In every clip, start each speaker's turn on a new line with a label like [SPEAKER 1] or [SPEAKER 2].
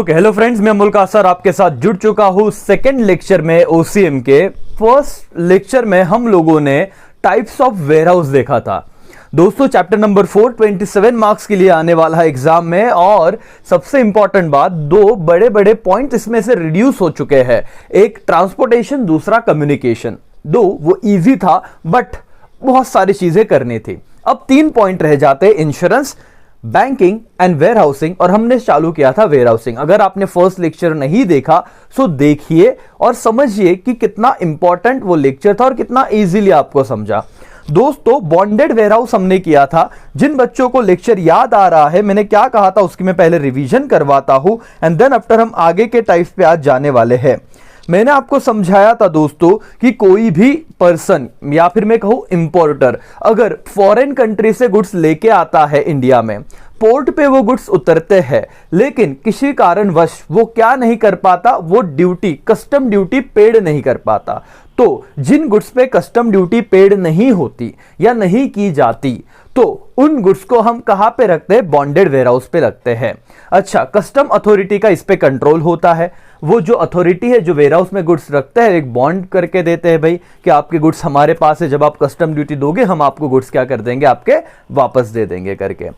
[SPEAKER 1] Okay hello friends, मैं Mulka sir आपके साथ जुड़ चुका हूं सेकेंड लेक्चर में ओसीएम के। फर्स्ट लेक्चर में हम लोगों ने टाइप्स ऑफ वेयरहाउस देखा था दोस्तों। चैप्टर नंबर 4 27 मार्क्स के लिए आने वाला है एग्जाम में, और सबसे इंपॉर्टेंट बात, दो बड़े बड़े पॉइंट इसमें से रिड्यूस हो चुके हैं। एक ट्रांसपोर्टेशन, दूसरा कम्युनिकेशन। दो वो इजी था बट बहुत सारी चीजें करनी थी। अब 3 पॉइंट रह जाते हैं, insurance, banking and warehousing, और हमने चालू किया था वेयर हाउसिंग। अगर आपने फर्स्ट लेक्चर नहीं देखा सो देखिए और समझिए कि कितना इंपॉर्टेंट वो लेक्चर था और कितना इजीली आपको समझा। दोस्तों बॉन्डेड वेयरहाउस हमने किया था। जिन बच्चों को लेक्चर याद आ रहा है, मैंने क्या कहा था उसकी मैं पहले रिवीजन करवाता हूं एंड देन आफ्टर हम आगे के टाइप पे आज जाने वाले हैं। मैंने आपको समझाया था दोस्तों कि कोई भी पर्सन या फिर मैं कहूं इंपोर्टर अगर फॉरेन कंट्री से गुड्स लेके आता है इंडिया में, पोर्ट पे वो गुड्स उतरते हैं, लेकिन किसी कारणवश वो क्या नहीं कर पाता, वो ड्यूटी, कस्टम ड्यूटी पेड नहीं कर पाता। तो जिन गुड्स पे कस्टम ड्यूटी पेड नहीं होती या नहीं की जाती, तो उन गुड्स को हम कहां पे रखते हैं? बॉन्डेड वेयरहाउस पे रखते हैं। अच्छा, कस्टम अथॉरिटी का इस पे कंट्रोल होता है। वो जो अथॉरिटी है जो वेयरहाउस में गुड्स रखते हैं, एक बॉन्ड करके देते हैं भाई कि आपके गुड्स हमारे पास है, जब आप कस्टम ड्यूटी दोगे हम आपको गुड्स क्या कर देंगे, आपके वापस दे देंगे करके।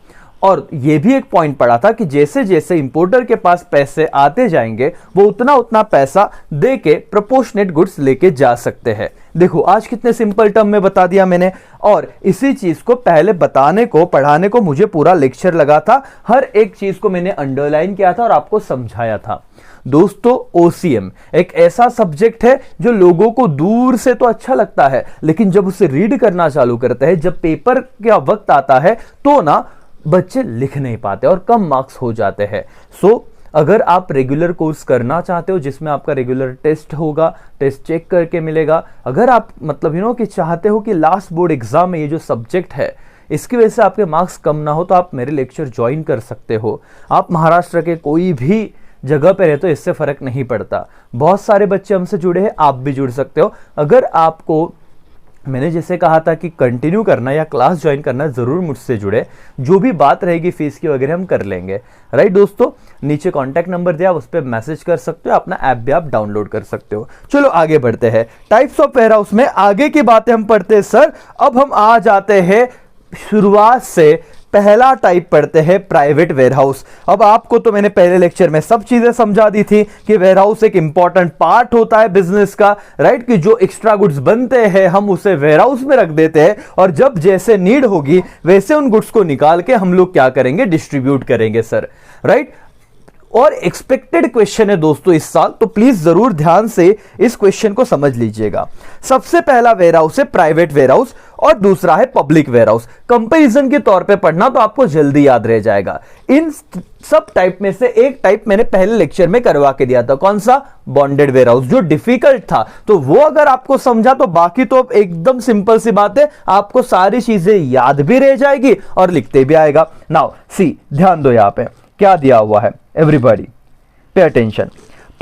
[SPEAKER 1] और ये भी एक पॉइंट पड़ा था कि जैसे जैसे इंपोर्टर के पास पैसे आते जाएंगे वो उतना उतना पैसा दे के प्रोपोर्शनेट गुड्स लेके जा सकते हैं। देखो आज कितने सिंपल टर्म में बता दिया मैंने, और इसी चीज को पहले बताने को, पढ़ाने को मुझे पूरा लेक्चर लगा था। हर एक चीज को मैंने अंडरलाइन किया था और आपको समझाया था। दोस्तों ओसीएम एक ऐसा सब्जेक्ट है जो लोगों को दूर से तो अच्छा लगता है, लेकिन जब उसे रीड करना चालू करते हैं, जब पेपर का वक्त आता है, तो ना बच्चे लिख नहीं पाते और कम मार्क्स हो जाते हैं। सो अगर आप रेगुलर कोर्स करना चाहते हो जिसमें आपका रेगुलर टेस्ट होगा, टेस्ट चेक करके मिलेगा, अगर आप मतलब कि चाहते हो कि लास्ट बोर्ड एग्जाम में ये जो सब्जेक्ट है इसकी वजह से आपके मार्क्स कम ना हो, तो आप मेरे लेक्चर ज्वाइन कर सकते हो। आप महाराष्ट्र के कोई भी जगह पे रहते हो, इससे फर्क नहीं पड़ता। बहुत सारे बच्चे हमसे जुड़े हैं, आप भी जुड़ सकते हो। अगर आपको मैंने जैसे कहा था कि कंटिन्यू करना या क्लास ज्वाइन करना, जरूर मुझसे जुड़े। जो भी बात रहेगी फीस की वगैरह हम कर लेंगे। राइट दोस्तों, नीचे कांटेक्ट नंबर दिया, उस पर मैसेज कर सकते हो, अपना ऐप भी आप डाउनलोड कर सकते हो। चलो आगे बढ़ते हैं। टाइप्स ऑफ वेयरहाउस में आगे की बातें हम पढ़ते हैं सर। अब हम आ जाते हैं शुरुआत से, पहला टाइप पढ़ते हैं प्राइवेट वेयरहाउस। अब आपको तो मैंने पहले लेक्चर में सब चीजें समझा दी थी कि वेयरहाउस एक इंपॉर्टेंट पार्ट होता है बिजनेस का, राइट, कि जो एक्स्ट्रा गुड्स बनते हैं हम उसे वेयरहाउस में रख देते हैं, और जब जैसे नीड होगी वैसे उन गुड्स को निकाल के हम लोग क्या करेंगे, डिस्ट्रीब्यूट करेंगे सर, राइट। और एक्सपेक्टेड क्वेश्चन है दोस्तों इस साल, तो प्लीज जरूर ध्यान से इस क्वेश्चन को समझ लीजिएगा। सबसे पहला वेयरहाउस है प्राइवेट वेयरहाउस और दूसरा है पब्लिक वेयरहाउस। कंपैरिजन के तौर पे पढ़ना तो आपको जल्दी याद रह जाएगा। इन सब टाइप में से एक टाइप मैंने पहले लेक्चर में करवा के दिया था, कौन सा? बॉन्डेड वेयरहाउस, जो डिफिकल्ट था। तो वो अगर आपको समझा तो बाकी तो एकदम सिंपल सी बात है, आपको सारी चीजें याद भी रह जाएगी और लिखते भी आएगा। नाउ सी, ध्यान दो यहां पे क्या दिया हुआ है, everybody pay attention.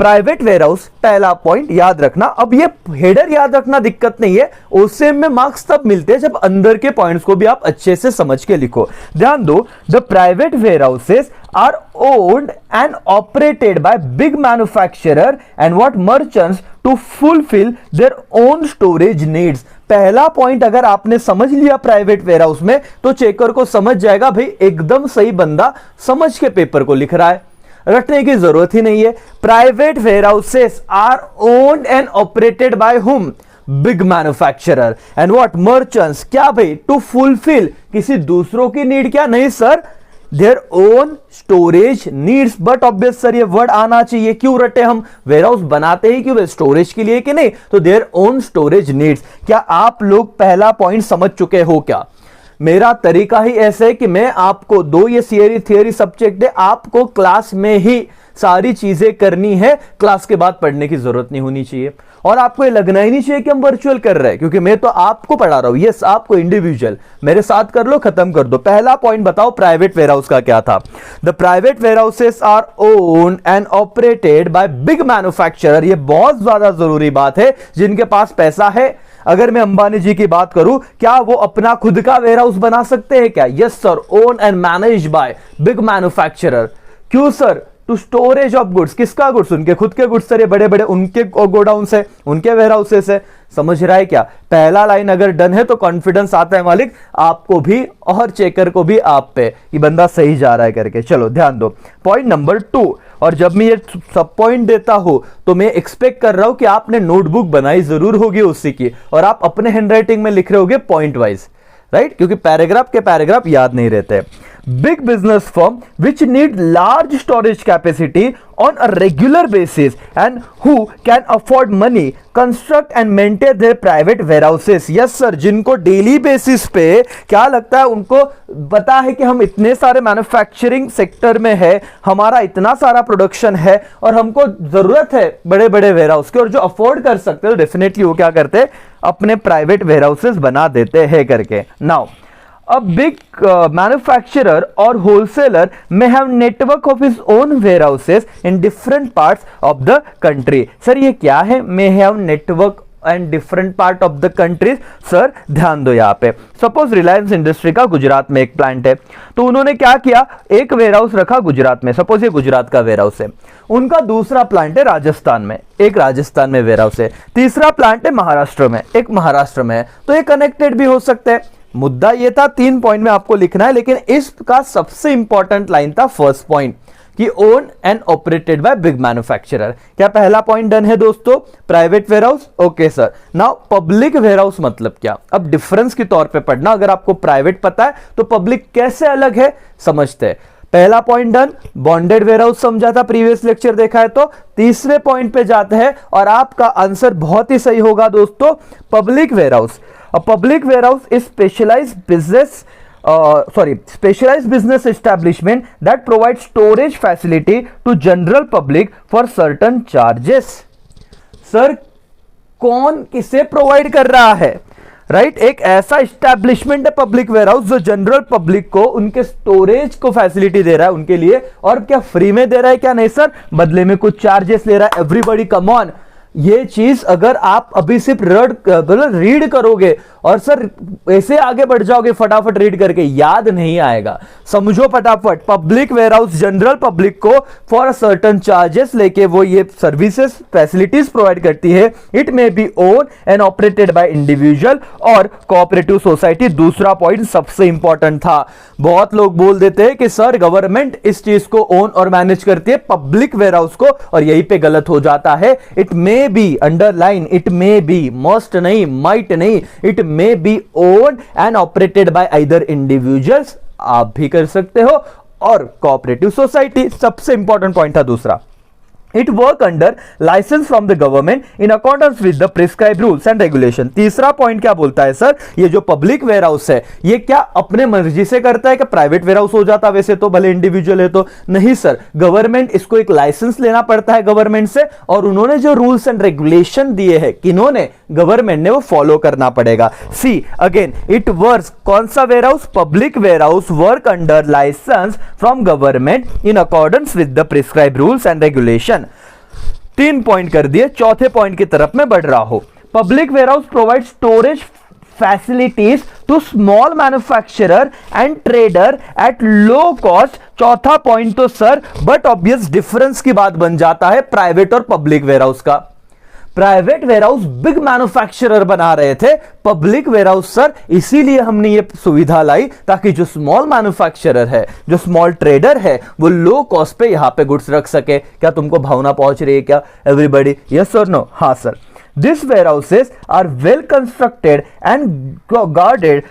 [SPEAKER 1] Private warehouse पहला पॉइंट याद रखना। अब ये हेडर याद रखना दिक्कत नहीं है, ओसीएम में मार्क्स तब मिलते हैं जब अंदर के पॉइंट्स को भी आप अच्छे से समझ के लिखो। ध्यान दो, the private warehouses are owned and operated by big manufacturer and what merchants to fulfil their own storage needs. पहला पॉइंट अगर आपने समझ लिया प्राइवेट वेयरहाउस में, तो चेकर को समझ जाएगा भाई एकदम सही बंदा समझ के पेपर को लिख रहा है, रटने की जरूरत ही नहीं है। Private warehouses are owned and operated by whom? Big manufacturer and what merchants, क्या भाई? टू फुलफिल किसी दूसरों की नीड, क्या? नहीं sir, there own storage needs. But obvious sir ये वर्ड आना चाहिए, क्यों रटे हम? वेयरहाउस बनाते ही क्यों? स्टोरेज के लिए कि नहीं? तो देयर ओन स्टोरेज नीड्स। क्या आप लोग पहला पॉइंट समझ चुके हो क्या? मेरा तरीका ही ऐसा है कि मैं आपको दो, ये थियरी सब्जेक्ट है, आपको क्लास में ही सारी चीजें करनी है, क्लास के बाद पढ़ने की जरूरत नहीं होनी चाहिए। और आपको ये लगना ही नहीं चाहिए कि हम वर्चुअल कर रहे हैं, क्योंकि मैं तो आपको पढ़ा रहा हूं। यस, आपको इंडिविजुअल मेरे साथ कर लो, खत्म कर दो। पहला पॉइंट बताओ प्राइवेट वेयरहाउस का क्या था? The private warehouses are owned and operated by big manufacturer. ये बहुत ज्यादा जरूरी बात है, जिनके पास पैसा है। अगर मैं अंबानी जी की बात करूं, क्या वो अपना खुद का वेयरहाउस बना सकते हैं क्या? Yes sir, own and manage by big manufacturer. क्यों sir? To storage of goods. किसका गुड्स? उनके खुद के गुड्स, सर ये बड़े बड़े उनके गोडाउन है, उनके वेयरहाउसेस है। समझ रहा है क्या? पहला लाइन अगर डन है तो कॉन्फिडेंस आता है मालिक आपको भी और चेकर को भी आप पे कि बंदा सही जा रहा है करके। चलो ध्यान दो, पॉइंट नंबर 2। और जब मैं ये सब पॉइंट देता हूं तो मैं एक्सपेक्ट कर रहा हूं कि आपने नोटबुक बनाई जरूर होगी उसी की, और आप अपने हैंडराइटिंग में लिख रहे होगे पॉइंट वाइज, राइट? क्योंकि पैराग्राफ के पैराग्राफ याद नहीं रहते। Big business firm which need large storage capacity on a regular basis and who can afford money construct and maintain their private warehouses। yes sir, जिनको डेली बेसिस पे क्या लगता है, उनको पता है कि हम इतने सारे मैन्युफैक्चरिंग सेक्टर में है, हमारा इतना सारा प्रोडक्शन है और हमको जरूरत है बड़े बड़े वेयरहाउस की, और जो अफोर्ड कर सकते हो डेफिनेटली वो क्या करते हैं, अपने प्राइवेट वेयरहाउसेस बना देते हैं करके। Now a big manufacturer or wholesaler may have network of his own warehouses in different parts of the country। Sir ये क्या है may have network and different part of the countries? Sir ध्यान दो यहाँ पे, सपोज रिलायंस इंडस्ट्री का गुजरात में एक प्लांट है, तो उन्होंने क्या किया, एक वेयरहाउस रखा गुजरात में, सपोज ये गुजरात का वेयरहाउस है। उनका दूसरा प्लांट है राजस्थान में, एक राजस्थान में वेयरहाउस है। तीसरा प्लांट है महाराष्ट्र में, एक महाराष्ट्र में है, तो ये कनेक्टेड भी हो सकते हैं। मुद्दा ये था 3 पॉइंट में आपको लिखना है, लेकिन इसका सबसे इंपॉर्टेंट लाइन था फर्स्ट पॉइंट कि own and operated by big manufacturer. क्या पहला पॉइंट डन है दोस्तों? Private warehouse, okay sir. Now public warehouse मतलब क्या? अब डिफरेंस के तौर पे पढ़ना, अगर आपको प्राइवेट पता है तो पब्लिक कैसे अलग है समझते हैं। पहला पॉइंट डन, बॉन्डेड वेयरहाउस समझा था, प्रीवियस लेक्चर देखा है तो। तीसरे पॉइंट पे जाते हैं और आपका आंसर बहुत ही सही होगा दोस्तों, public warehouse. A public warehouse is specialized business establishment that provides storage facility to general public for certain charges। Sir कौन किसे प्रोवाइड कर रहा है, राइट? एक ऐसा एस्टैब्लिशमेंट है पब्लिक वेयरहाउस जो जनरल पब्लिक को उनके स्टोरेज को फैसिलिटी दे रहा है उनके लिए। और क्या फ्री में दे रहा है? क्या नहीं सर, बदले में कुछ चार्जेस ले रहा है। एवरीबॉडी कम ऑन, ये चीज अगर आप अभी सिर्फ रीड करोगे और सर ऐसे आगे बढ़ जाओगे फटाफट रीड करके, याद नहीं आएगा। समझो फटाफट, पब्लिक वेयरहाउस जनरल पब्लिक को फॉर सर्टेन चार्जेस लेके वो ये सर्विसेज फैसिलिटीज प्रोवाइड करती है। It may be own and operated by individual और कोऑपरेटिव सोसाइटी। दूसरा पॉइंट सबसे इंपॉर्टेंट था। बहुत लोग बोल देते हैं कि सर गवर्नमेंट इस चीज को ओन और मैनेज करती है पब्लिक वेयरहाउस को, और यहीं पे गलत हो जाता है। It may be, underline, it may be, must नहीं, माइट नहीं, it may be owned and operated by either individuals, आप भी कर सकते हो, और कोऑपरेटिव सोसाइटी। सबसे इंपॉर्टेंट पॉइंट था दूसरा, it work under licence from the government in accordance with the prescribe rules and regulation. तीसरा पॉइंट क्या बोलता है सर, ये जो पब्लिक वेयरहाउस है ये क्या अपने मर्जी से करता है कि प्राइवेट वेयरहाउस हो जाता, वैसे तो भले इंडिविजुअल है तो नहीं सर, गवर्नमेंट इसको एक लाइसेंस लेना पड़ता है गवर्नमेंट से, और उन्होंने जो रूल्स एंड रेगुलेशन दिए हैं किन्होंने, गवर्नमेंट ने, वो फॉलो करना पड़ेगा। सी अगेन, इट वर्क, कौन सा warehouse? Public warehouse work under licence from government in accordance with the prescribe rules and regulation. 3 point कर दिए, चौथे पॉइंट की तरफ में बढ़ रहा हो। Public warehouse provide storage facilities to small manufacturer and trader at low cost. चौथा पॉइंट तो सर बट ऑब्वियस डिफरेंस की बात बन जाता है प्राइवेट और पब्लिक वेयरहाउस का। प्राइवेट वेयरहाउस बिग मैन्युफैक्चरर बना रहे थे, पब्लिक वेयरहाउस सर इसीलिए हमने ये सुविधा लाई ताकि जो स्मॉल मैन्युफैक्चरर है, जो स्मॉल ट्रेडर है, वो लो कॉस्ट पे यहां पे गुड्स रख सके। क्या तुमको भावना पहुंच रही है क्या एवरीबॉडी? यस और नो? हाँ sir. These warehouses are well constructed and guarded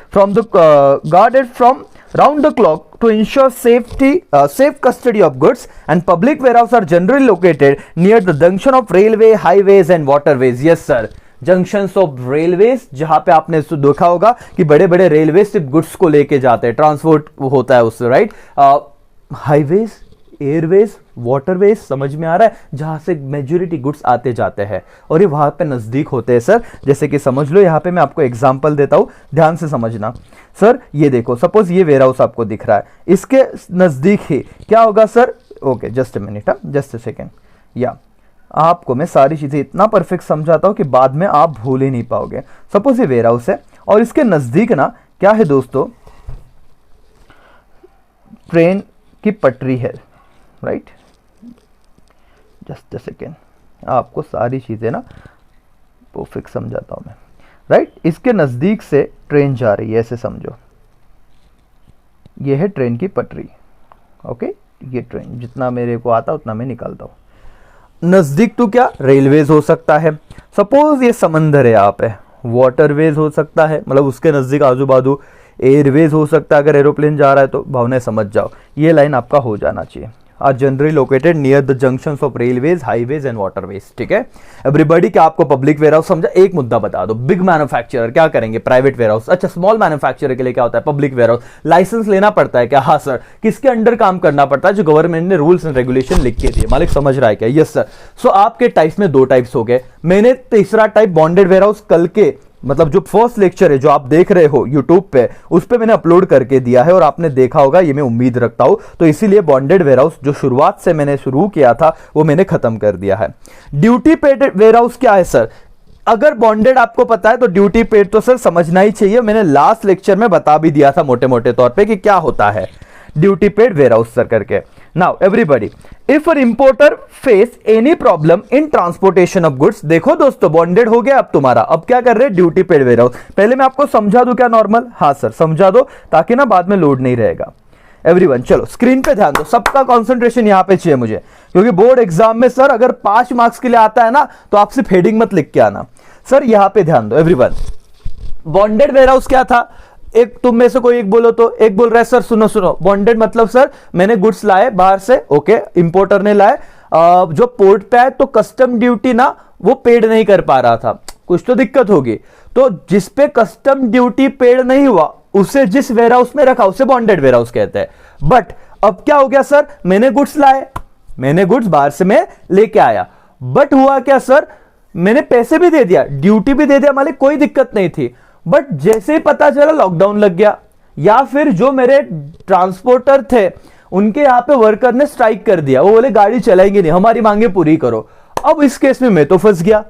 [SPEAKER 1] from round the clock to ensure safe custody of goods, and public warehouses are generally located near the junction of railway, highways and waterways। Yes sir, junctions of railways, जहां पे आपने देखा होगा कि बड़े बड़े railway सिर्फ goods को लेके जाते हैं, ट्रांसपोर्ट होता है उससे, राइट? हाईवेज, एयरवेज, वाटरवेज, समझ में आ रहा है, जहां से मेजॉरिटी गुड्स आते जाते हैं और ये वहां पे नजदीक होते हैं सर। जैसे कि समझ लो, यहां पे मैं आपको एग्जांपल देता हूं, ध्यान से समझना सर। ये देखो, सपोज ये वेयरहाउस आपको दिख रहा है, इसके नजदीक ही क्या होगा sir? Okay, just a minute, just a second. या आपको मैं सारी चीजें इतना परफेक्ट समझाता हूं कि बाद में आप भूल ही नहीं पाओगे। सपोज ये वेयरहाउस है और इसके नजदीक ना क्या है दोस्तों, ट्रेन की पटरी है, राइट? जस्ट अ सेकेंड, आपको सारी चीज़ें ना परफेक्ट समझाता हूँ मैं, राइट। इसके नज़दीक से ट्रेन जा रही है, ऐसे समझो, ये है ट्रेन की पटरी, ओके। ये ट्रेन जितना मेरे को आता उतना मैं निकालता हूँ। नज़दीक तो क्या रेलवेज हो सकता है, सपोज ये समंदर है, यहाँ पे वाटरवेज हो सकता है, मतलब उसके नज़दीक आजू बाजू एयरवेज हो सकता है, अगर एरोप्लेन जा रहा है तो भावना समझ जाओ, ये लाइन आपका हो जाना चाहिए। Are generally located near the junctions of railways, highways and waterways, ठीक है एवरीबॉडी। क्या आपको पब्लिक वेयर हाउस समझा? एक मुद्दा बता दो, बिग मैन्युफैक्चरर क्या करेंगे? Private warehouse. अच्छा, स्मॉल मैन्युफैक्चरर के लिए क्या होता है? Public ware house. लाइसेंस लेना पड़ता है क्या? हाँ सर। किसके अंडर काम करना पड़ता है? जो गवर्नमेंट ने रूल्स एंड रेगुलेशन लिख के दिए। मालिक समझ रहा है क्या? Yes sir. सो आपके टाइप्स में दो टाइप्स हो गए। मैंने तीसरा टाइप बॉन्डेड वेयर हाउस कल के, मतलब जो फर्स्ट लेक्चर है जो आप देख रहे हो यूट्यूब पे, उस पे मैंने अपलोड करके दिया है और आपने देखा होगा, ये मैं उम्मीद रखता हूं। तो इसीलिए बॉन्डेड वेयर हाउस जो शुरुआत से मैंने शुरू किया था वो मैंने खत्म कर दिया है। ड्यूटी पेड वेयर हाउस क्या है सर? अगर बॉन्डेड आपको पता है तो ड्यूटी पेड तो सर समझना ही चाहिए। मैंने लास्ट लेक्चर में बता भी दिया था मोटे मोटे तौर पे कि क्या होता है duty paid warehouse sir करके। Now everybody, if an importer face any problem in transportation of goods, देखो दोस्तों बॉन्डेड हो गया अब तुम्हारा। अब क्या कर रहे हैं? Duty paid warehouse. पहले मैं आपको समझा दूं क्या नॉर्मल? हाँ सर समझा दो, ताकि ना बाद में लोड नहीं रहेगा। एवरीवन चलो स्क्रीन पे ध्यान दो, सबका कंसंट्रेशन यहां पे चाहिए मुझे, क्योंकि बोर्ड एग्जाम में सर अगर 5 मार्क्स के लिए आता है ना तो आप सिर्फ हेडिंग मत लिख के आना। सर यहां पे ध्यान दो एवरीवन, बॉन्डेड वेयर हाउस क्या था? एक तुम में से कोई एक बोलो तो, एक बोल रहा है सर सुनो सुनो, बॉन्डेड मतलब सर मैंने गुड्स लाए बाहर से, ओके, इंपोर्टर ने लाए, जो पोर्ट पे आए तो कस्टम ड्यूटी ना वो पेड नहीं कर पा रहा था, कुछ तो दिक्कत होगी, तो जिस पे कस्टम ड्यूटी पेड नहीं हुआ उसे जिस वेयर हाउस में रखा उसे बॉन्डेड वेयर हाउस कहते हैं। बट अब क्या हो गया सर, मैंने गुड्स लाए, मैंने गुड्स बाहर से मैं लेके आया, बट हुआ क्या सर, मैंने पैसे भी दे दिया, ड्यूटी भी दे दिया, मालिक कोई दिक्कत नहीं थी। बट जैसे ही पता चला लॉकडाउन लग गया, या फिर जो मेरे ट्रांसपोर्टर थे उनके यहां पे वर्कर ने स्ट्राइक कर दिया, वो बोले गाड़ी चलाएंगे नहीं, हमारी मांगे पूरी करो। अब इस केस में मैं तो फंस गया,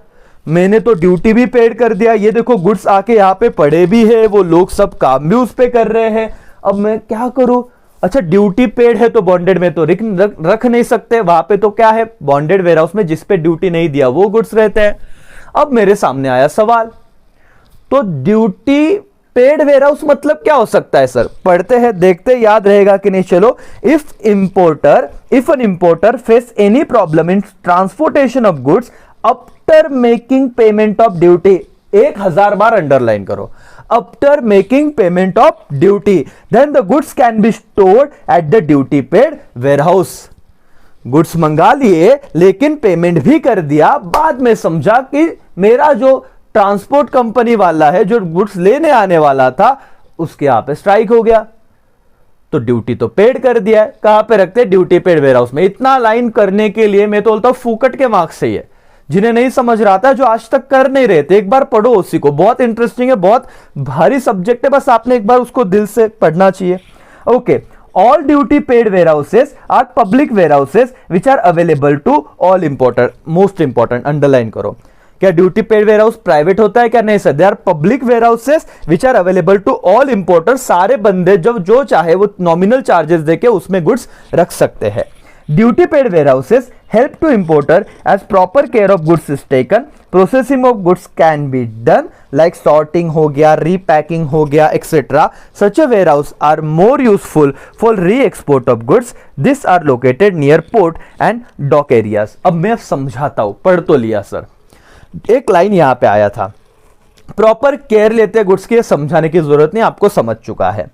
[SPEAKER 1] मैंने तो ड्यूटी भी पेड कर दिया, ये देखो गुड्स आके यहां पे पड़े भी है, वो लोग सब काम भी उस पे कर रहे हैं, अब मैं क्या करूं? अच्छा ड्यूटी पेड है तो बॉन्डेड में तो रख नहीं सकते, वहां पे तो क्या है बॉन्डेड वेयर हाउस में जिस पे ड्यूटी नहीं दिया वो गुड्स रहते हैं। अब मेरे सामने आया सवाल, तो ड्यूटी पेड वेयर हाउस मतलब क्या हो सकता है सर? पढ़ते हैं देखते याद रहेगा कि नहीं। चलो, if an importer face any problem in transportation of goods after making payment of duty, 1000 बार अंडरलाइन करो, after making payment of duty, then the goods can be stored at the duty paid warehouse. Goods मंगा लिए लेकिन payment भी कर दिया, बाद में समझा कि मेरा जो ट्रांसपोर्ट कंपनी वाला है जो गुड्स लेने आने वाला था उसके यहां पे स्ट्राइक हो गया, तो ड्यूटी तो पेड कर दिया है, कहां पे रखते हैं? ड्यूटी पेड वेयर हाउस में। इतना लाइन करने के लिए मैं तो बोलता हूं फूकट के मार्क्स से ही है, जिन्हें नहीं समझ रहा था, जो आज तक कर नहीं रहे थे, एक बार पढ़ो उसी को, बहुत इंटरेस्टिंग है, बहुत भारी सब्जेक्ट है, बस आपने एक बार उसको दिल से पढ़ना चाहिए। Okay, all duty paid warehouses are public warehouses which are available to all importer, most important underline करो। क्या duty paid warehouse private होता है क्या? नहीं sir, they are public warehouses which are available to all importer. सारे बंदे जब जो चाहे वो नॉमिनल चार्जेस देके उसमें गुड्स रख सकते हैं। Duty paid warehouses help to importer as proper care of goods is taken, processing of goods can be done like sorting हो गया, रीपैकिंग हो गया, etcetera. Such a warehouse are more useful for री export of goods, this are located near port and dock areas. अब मैं समझाता हूं, पढ़ तो लिया सर, एक लाइन यहां पे आया था, प्रॉपर केयर लेते हैं गुड्स की, समझाने की जरूरत नहीं, आपको समझ चुका है।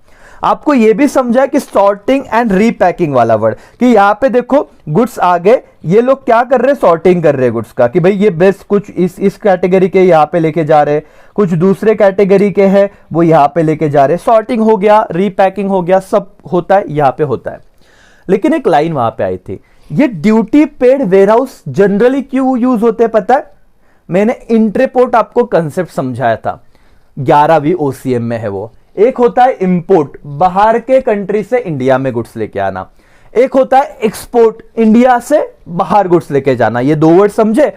[SPEAKER 1] आपको यह भी समझा कि सॉर्टिंग एंड रीपैकिंग वाला वर्ड, कि यहां पे देखो गुड्स आ गए, ये लोग क्या कर रहे हैं? सॉर्टिंग कर रहे हैं गुड्स का, कि भाई ये बेस्ट कुछ इस कैटेगरी के यहां पे लेके जा रहे हैं, कुछ दूसरे कैटेगरी के हैं वो यहां पे लेके जा रहे हैं। सॉर्टिंग हो गया, रीपैकिंग हो गया, सब होता है यहां पे होता है। लेकिन एक लाइन वहां पे आई थी, ये duty paid warehouse generally क्यों यूज होते हैं पता है? मैंने इंट्रेपोर्ट आपको कंसेप्ट समझाया था, 11वीं OCM में है वो। एक होता है इंपोर्ट, बाहर के कंट्री से इंडिया में गुड्स लेके आना, एक होता है एक्सपोर्ट, इंडिया से बाहर गुड्स लेके जाना, ये दो वर्ड समझे।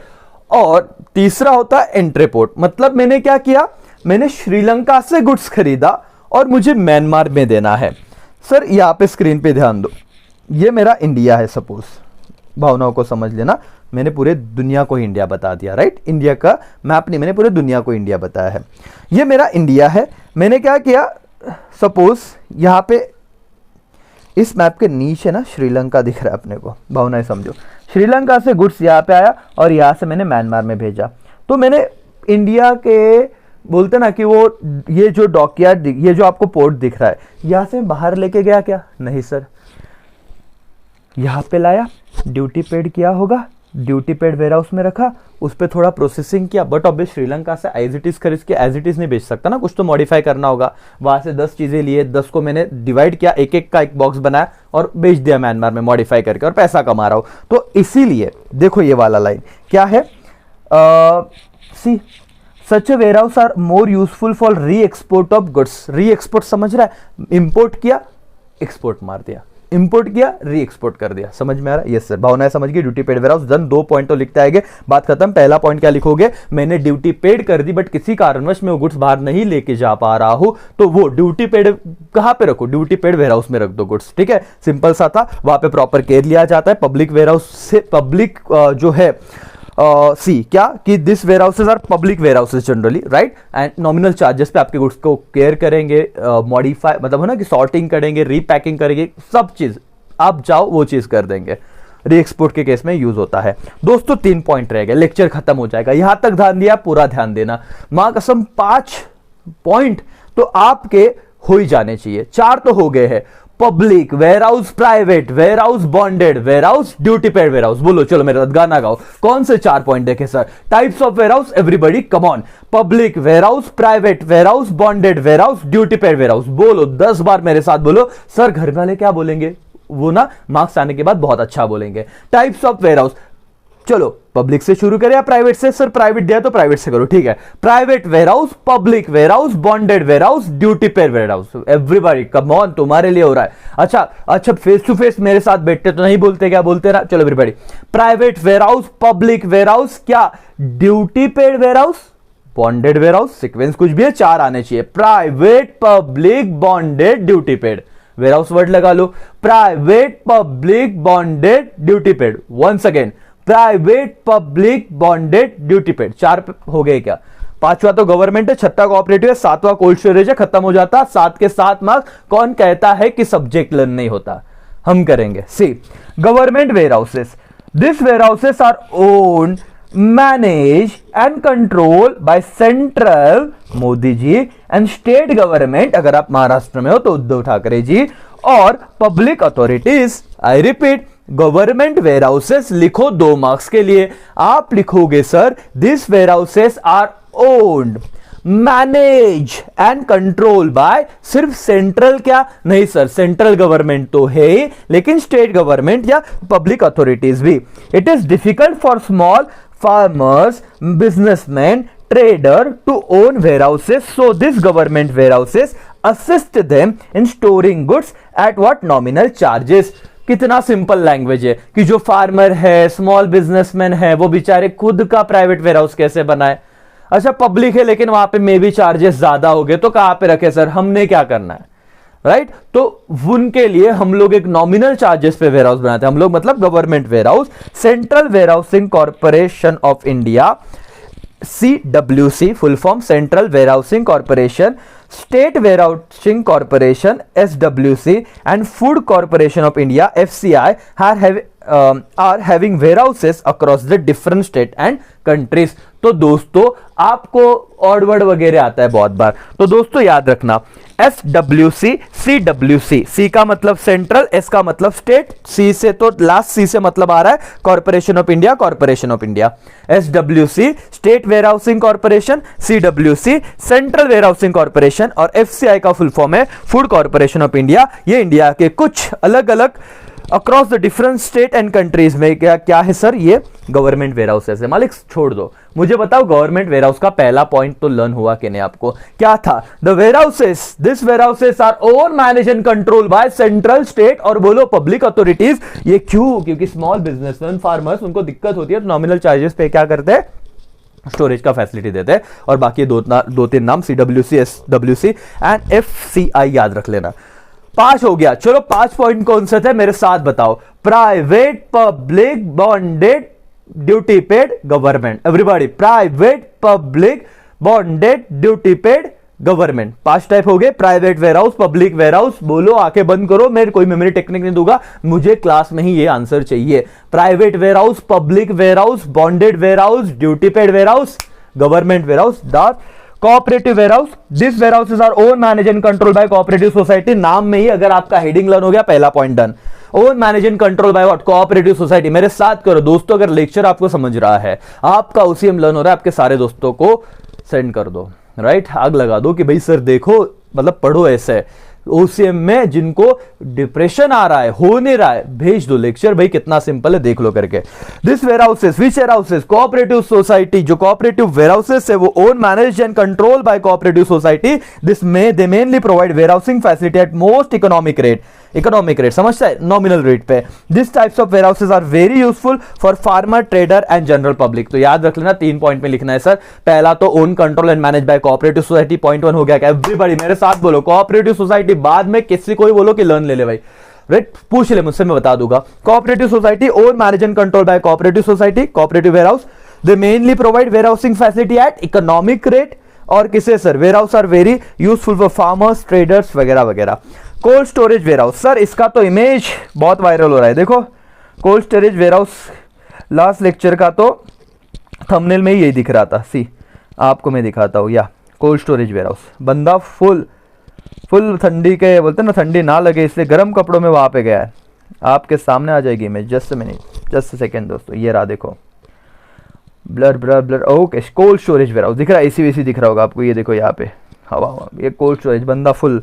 [SPEAKER 1] और तीसरा होता है एंट्रेपोर्ट, मतलब मैंने क्या किया, मैंने श्रीलंका से गुड्स खरीदा और मुझे म्यांमार में देना है। सर यहां पे स्क्रीन पे ध्यान दो, ये मेरा इंडिया है सपोज, भावनाओं को समझ लेना, मैंने पूरे दुनिया को इंडिया बता दिया, राइट। इंडिया का मैप नहीं, मैंने पूरे दुनिया को इंडिया बताया है। ये मेरा इंडिया है। मैंने क्या किया, सपोज यहाँ पे इस मैप के नीचे ना श्रीलंका दिख रहा है अपने को, भावनाएं समझो। श्रीलंका से गुड्स यहाँ पे आया और यहाँ से मैंने म्यांमार में भेजा। तो मैंने इंडिया के बोलते ना कि वो ये जो डॉकयार्ड, ये जो आपको पोर्ट दिख रहा है, यहाँ से बाहर लेके गया क्या? नहीं सर, यहाँ पे लाया, ड्यूटी पेड किया होगा, ड्यूटी पेड वेयर हाउस में रखा, उस पर थोड़ा प्रोसेसिंग किया। बट ऑब्वियस श्रीलंका से एज इट इज खरीद के एज इट इज नहीं बेच सकता ना, कुछ तो मॉडिफाई करना होगा। वहां से 10 चीजें लिए, 10 को मैंने डिवाइड किया, एक एक का एक बॉक्स बनाया और बेच दिया म्यांमार में मॉडिफाई करके, और पैसा कमा रहा हूं। तो इसीलिए देखो ये वाला लाइन क्या है, see such a warehouse are more useful for री export of goods. Reexport समझ रहा है, इंपोर्ट किया, एक्सपोर्ट मार दिया, इंपोर्ट किया, री एक्सपोर्ट कर दिया। समझ में आ रहा है? यस सर, भावनाएं समझ गई। Duty paid warehouse done. 2 point तो लिखते आएंगे, बात खत्म। पहला पॉइंट क्या लिखोगे, मैंने ड्यूटी पेड कर दी बट किसी कारणवश मैं वो गुड्स बाहर नहीं लेके जा पा रहा हूं, तो वो ड्यूटी पेड कहां पे रखो, ड्यूटी पेड वेयर हाउस में रख दो गुड्स। ठीक है, सिंपल सा था। वहां पे प्रॉपर केयर लिया जाता है। पब्लिक वेयर हाउस से पब्लिक जो है सी क्या कि this warehouses are public warehouses generally, right, and nominal charges पे आपके गुड्स को केयर करेंगे, मॉडिफाई मतलब है ना कि सॉर्टिंग करेंगे, रीपैकिंग करेंगे, सब चीज आप चाहो वो चीज कर देंगे। री एक्सपोर्ट के केस में यूज होता है। दोस्तों 3 पॉइंट रह गए, लेक्चर खत्म हो जाएगा। यहां तक ध्यान दिया, पूरा ध्यान देना। मां कसम 5 पॉइंट तो आपके हो ही जाने चाहिए। 4 तो हो गए हैं। Public warehouse, private warehouse, bonded warehouse, duty paid warehouse. बोलो, चलो मेरे साथ गाना गाओ। कौन से 4 पॉइंट देखे sir? Types of warehouse, everybody come on. Public warehouse, private warehouse, bonded warehouse, duty paid warehouse. बोलो 10 बार मेरे साथ बोलो। सर घर वाले क्या बोलेंगे, वो ना मार्क्स आने के बाद बहुत अच्छा बोलेंगे। टाइप्स ऑफ वेयर हाउस, चलो पब्लिक से शुरू करें या प्राइवेट से? सर प्राइवेट दिया तो प्राइवेट से करो, ठीक है। Private warehouse, public warehouse, bonded warehouse, duty paid warehouse. Everybody come on, तुम्हारे लिए हो रहा है। अच्छा फेस टू फेस मेरे साथ बैठते तो नहीं बोलते, क्या बोलते ना? चलो everybody, private warehouse, public warehouse, क्या duty paid warehouse, bonded warehouse. Sequence कुछ भी है, 4 आने चाहिए। Private, public, bonded, duty paid warehouse word लगा लो। Private, public, bonded, duty paid. Once again, private, public, bonded, duty paid. 4 हो गए क्या? 5वां तो गवर्नमेंट है, 6वां कोऑपरेटिव है, 7वां कोल्ड स्टोरेज है। खत्म हो जाता। 7 के 7 मार्क्स। कौन कहता है कि सब्जेक्ट लर्न नहीं होता? हम करेंगे। See government warehouses, this warehouses are owned, managed and controlled by central Modi ji and state government, अगर आप महाराष्ट्र में हो तो उद्धव ठाकरे जी, और public authorities. I repeat, government warehouses लिखो 2 मार्क्स के लिए। आप लिखोगे sir this warehouses are owned, manage and control by, सिर्फ सेंट्रल क्या? नहीं सर, सेंट्रल गवर्नमेंट तो है ही, लेकिन स्टेट गवर्नमेंट या पब्लिक अथॉरिटीज भी। It is difficult for small farmers, businessmen, trader to own warehouses, so this government warehouses assist them in storing goods at what nominal charges। कितना simple language है कि जो फार्मर है, small businessman है, वो बेचारे खुद का प्राइवेट वेयरहाउस कैसे बनाए। अच्छा पब्लिक है लेकिन वहां पे मे बी चार्जेस ज्यादा हो गए, तो कहां पे रखे सर? हमने क्या करना है, राइट तो उनके लिए हम लोग एक नॉमिनल चार्जेस पे वेयर हाउस बनाते हैं। हम लोग मतलब government warehouse, central warehousing corporation of India, CWC full form central warehousing corporation, state warehousing corporation SWC and food corporation of India FCI are having warehouses across the different state and countries। तो दोस्तों आपको odd word वगैरह आता है बहुत बार, तो दोस्तों याद रखना SWC, CWC, C का मतलब सेंट्रल, S का मतलब स्टेट, C से तो लास्ट C से मतलब आ रहा है corporation of India, corporation of India. SWC state warehousing corporation, CWC central warehousing corporation, और FCI का फुल फॉर्म है फूड कॉर्पोरेशन ऑफ इंडिया। ये इंडिया के कुछ अलग अलग across the different state and countries में क्या है सर? ये गवर्नमेंट वेयर हाउसेस है। मालिक छोड़ दो, मुझे बताओ गवर्नमेंट वेयर हाउस का पहला पॉइंट तो लर्न हुआ कि नहीं आपको? क्या था? The warehouses, this warehouses are own, manage and control by central, state और बोलो पब्लिक अथॉरिटीज। ये क्यों? क्योंकि स्मॉल बिजनेसमैन, फार्मर्स, उनको दिक्कत होती है तो नॉमिनल चार्जेस पे क्या करते हैं? स्टोरेज का फैसिलिटी देते हैं। और बाकी 2-3 नाम CWC, SWC एंड FCI याद रख लेना। 5 हो गया। चलो 5 पॉइंट कौन से थे मेरे साथ बताओ? Private, public, bonded, duty paid government. Everybody, private, public, bonded, duty paid government. 5 type हो गए, प्राइवेट वेयरहाउस, पब्लिक वेयरहाउस। बोलो, आंखें बंद करो, मैं कोई मेमोरी टेक्निक नहीं दूंगा, मुझे क्लास में ही ये आंसर चाहिए। Private warehouse, public warehouse, bonded warehouse, duty paid warehouse, government warehouse. Cooperative warehouse, this warehouses are own manage and control by cooperative society. नाम में ही अगर आपका हेडिंग लर्न हो गया, पहला point done. Own manage and control by what? Cooperative society. मेरे साथ करो दोस्तों, अगर लेक्चर आपको समझ रहा है, आपका ओसीएम लर्न हो रहा है, आपके सारे दोस्तों को सेंड कर दो, राइट? आग लगा दो कि भाई सर देखो, मतलब पढ़ो ऐसे। ओसीएम में जिनको डिप्रेशन आ रहा है, हो नहीं रहा है, भेज दो लेक्चर। भाई कितना सिंपल है, देख लो करके। This warehouses, which warehouses? Cooperative society. जो कोऑपरेटिव वेयरहाउसेस है वो own manage and control by cooperative society. They mainly provide warehousing facility at most economic rate. Economic rate समझता है? नॉमिनल रेट पे। This types of warehouses are very useful for farmer, trader and general public. तो याद रख लेना, 3 point में लिखना है सर। पहला तो own, control and manage bye cooperative society, point 1 हो गया। एवरीबॉडी मेरे साथ बोलो, कोऑपरेटिव सोसाइटी। बाद में किसी को भी बोलो कि लर्न ले ले भाई, राइट? पूछ ले मुझसे, मैं बता दूंगा। Cooperative society, own manage and control by cooperative society, cooperative warehouse. They mainly provide warehousing facility at economic rate. और किसे sir? Warehouse are very useful for farmers, traders वगैरह वगैरह। कोल्ड स्टोरेज वेयरहाउस, सर इसका तो image बहुत viral हो रहा है। देखो cold storage warehouse, last lecture का तो थंबनेल में ही यही दिख रहा था। सी, आपको मैं दिखाता हूँ, या कोल्ड स्टोरेज वेयरहाउस। बंदा फुल ठंडी के, बोलते ना ठंडी ना लगे इसलिए गर्म कपड़ों में वहां पे गया है। आपके सामने आ जाएगी image, just a minute, just a second दोस्तों। ये रहा, देखो, blur blur blur. Okay, cold storage warehouse दिख रहा है, एसी वेसी दिख रहा होगा आपको। ये देखो यहाँ पे हवा, ये कोल्ड स्टोरेज, बंदा फुल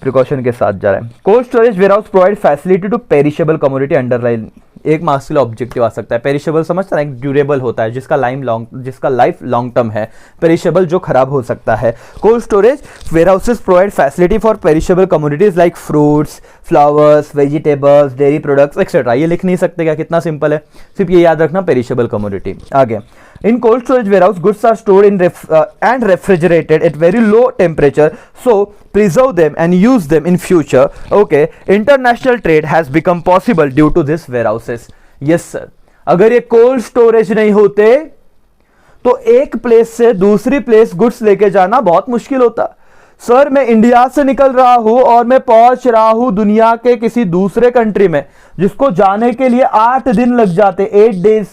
[SPEAKER 1] प्रिकॉशन के साथ जा रहा है। Cold storage warehouse provide facility to perishable commodity underline. एक मार्क्स के लिए ऑब्जेक्टिव आ सकता है। पेरिशेबल समझता है, ड्यूरेबल होता है, जिसका लाइफ लॉन्ग टर्म है। पेरिशेबल जो खराब हो सकता है। Cold storage warehouses provide facility for perishable commodities like fruits, flowers, vegetables, dairy products etcetera. ये लिख नहीं सकते क्या? कितना सिंपल है, सिर्फ ये याद रखना, पेरिशेबल कमोडिटी। आगे, in cold storage warehouse goods are stored in and refrigerated at very low temperature, so preserve them and use them in future. Okay, international trade has become possible due to this warehouses. Yes sir, अगर ये cold storage नहीं होते तो एक place से दूसरी place goods लेके जाना बहुत मुश्किल होता। सर मैं इंडिया से निकल रहा हूं और मैं पहुंच रहा हूं दुनिया के किसी दूसरे कंट्री में, जिसको जाने के लिए 8 दिन लग जाते, 8 डेज।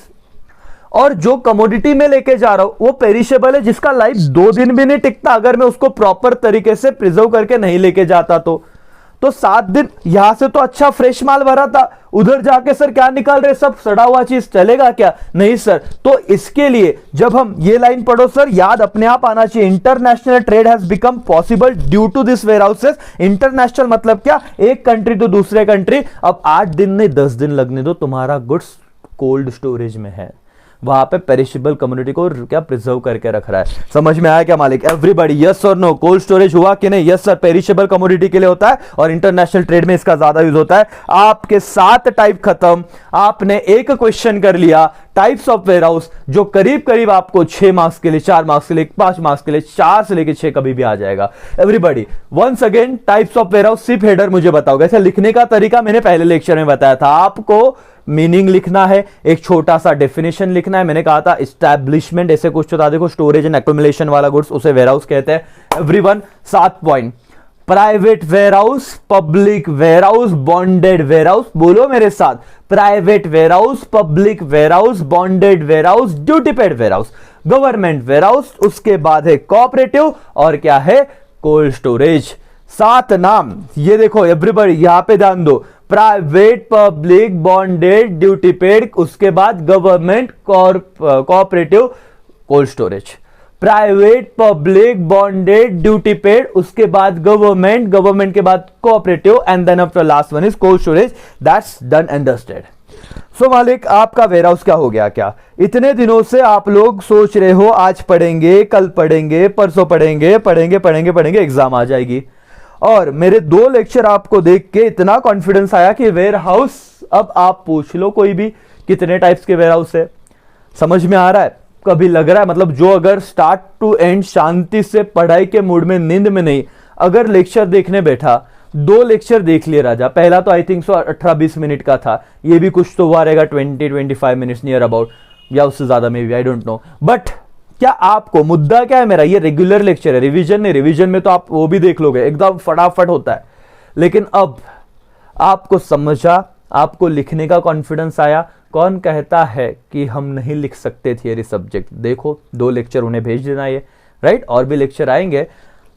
[SPEAKER 1] और जो कमोडिटी में लेके जा रहा हूं वो पेरिशेबल है, जिसका लाइफ 2 दिन भी नहीं टिकता अगर मैं उसको प्रॉपर तरीके से प्रिजर्व करके नहीं लेके जाता तो 7 दिन। यहां से तो अच्छा फ्रेश माल भरा था, उधर जाके सर क्या निकाल रहे, सब सड़ा हुआ चीज, चलेगा क्या? नहीं सर। तो इसके लिए जब हम ये लाइन पढ़ो सर, याद अपने आप आना चाहिए, international trade has become possible due to this warehouses. International मतलब क्या? एक कंट्री तो दूसरे कंट्री। अब 8 दिन नहीं 10 दिन लगने दो, तुम्हारा गुड्स कोल्ड स्टोरेज में है, वहां पे पेरिशेबल कम्युनिटी को क्या प्रिजर्व करके रख रहा है। समझ में आया क्या मालिक? एवरीबॉडी यस और नो? कोल्ड स्टोरेज हुआ कि नहीं? यस सर, पेरिशेबल कम्युनिटी के लिए होता है और इंटरनेशनल ट्रेड में इसका ज्यादा यूज होता है। आपके 7 टाइप खत्म। आपने एक क्वेश्चन कर लिया, टाइप्स ऑफ वेयरहाउस, जो करीब करीब आपको 6 मार्क्स के लिए, 4 मार्क्स के लिए, 5 मार्क्स के लिए, 4 से लेकर 6 कभी भी आ जाएगा। Everybody once again, types of warehouse, सिर्फ हेडर मुझे बताओगे। ऐसा लिखने का तरीका मैंने पहले लेक्चर में बताया था। आपको मीनिंग लिखना है, एक छोटा सा डेफिनेशन लिखना है। मैंने कहा था एस्टैब्लिशमेंट ऐसे कुछ होता है, देखो स्टोरेज एंड एक्युमुलेशन वाला गुड्स, उसे वेयरहाउस कहते हैं। Everyone 7 point, private warehouse, public warehouse, bonded warehouse. बोलो मेरे साथ, private warehouse, public warehouse, bonded warehouse, duty paid warehouse, government warehouse. उसके बाद है कोऑपरेटिव और क्या है? Cold storage. 7 नाम ये देखो एवरीबॉडी, यहां पे ध्यान दो, private, public, bonded, duty paid, उसके बाद government, cooperative, cold storage. Private, public, bonded, duty paid, उसके बाद गवर्नमेंट, गवर्नमेंट के बाद cooperative, and then after last one is cold storage. That's done understand. So मालिक, आपका वेयरहाउस क्या हो गया? क्या इतने दिनों से आप लोग सोच रहे हो आज पढ़ेंगे, कल पढ़ेंगे, परसों पढ़ेंगे, पढ़ेंगे पढ़ेंगे पढ़ेंगे, एग्जाम आ जाएगी। और मेरे 2 लेक्चर आपको देख के इतना कॉन्फिडेंस आया कि वेयरहाउस, अब आप पूछ लो कोई भी कितने टाइप्स के वेयरहाउस है। समझ में आ रहा है? कभी लग रहा है, मतलब जो अगर स्टार्ट टू एंड शांति से पढ़ाई के मूड में, नींद में नहीं, अगर लेक्चर देखने बैठा, 2 लेक्चर देख लिए राजा। पहला तो आई थिंक सो 18-20 मिनट का था, ये भी कुछ तो हुआ रहेगा 20-25 मिनट्स नियर अबाउट। या उससे ज्यादा may be, I don't know. But क्या आपको, मुद्दा क्या है मेरा, ये रेगुलर लेक्चर है, रिवीजन नहीं। रिवीजन में तो आप वो भी देख लोगे, एकदम फटाफट होता है। लेकिन अब आपको समझा, आपको लिखने का कॉन्फिडेंस आया। कौन कहता है कि हम नहीं लिख सकते थियरी सब्जेक्ट? देखो 2 लेक्चर उन्हें भेज देना ये, राइट? और भी लेक्चर आएंगे,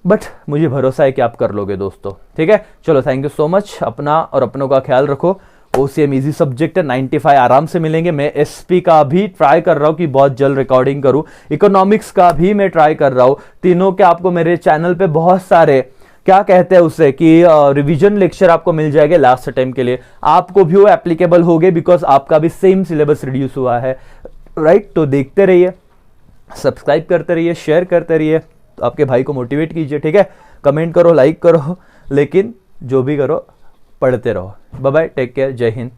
[SPEAKER 1] बट मुझे भरोसा है कि आप कर लोगे दोस्तों, ठीक है? चलो, थैंक यू सो मच। अपना और अपनों का ख्याल रखो। ओसीएम इजी सब्जेक्ट है, 95 आराम से मिलेंगे। मैं एसपी का भी ट्राई कर रहा हूं कि बहुत जल्द रिकॉर्डिंग करूं, इकोनॉमिक्स का भी मैं ट्राई कर रहा हूं। तीनों के आपको मेरे चैनल पे बहुत सारे, क्या कहते हैं उसे, कि रिवीजन लेक्चर आपको मिल जाएंगे लास्ट टाइम के लिए। आपको भी वो एप्लीकेबल हो गए, बिकॉज आपका भी सेम सिलेबस रिड्यूस हुआ है, राइट? तो देखते रहिए, सब्सक्राइब करते रहिए, शेयर करते रहिए, आपके भाई को मोटिवेट कीजिए, ठीक है? कमेंट करो, लाइक करो, लेकिन जो भी करो पढ़ते रहो। बाय बाय, टेक केयर, जय हिंद।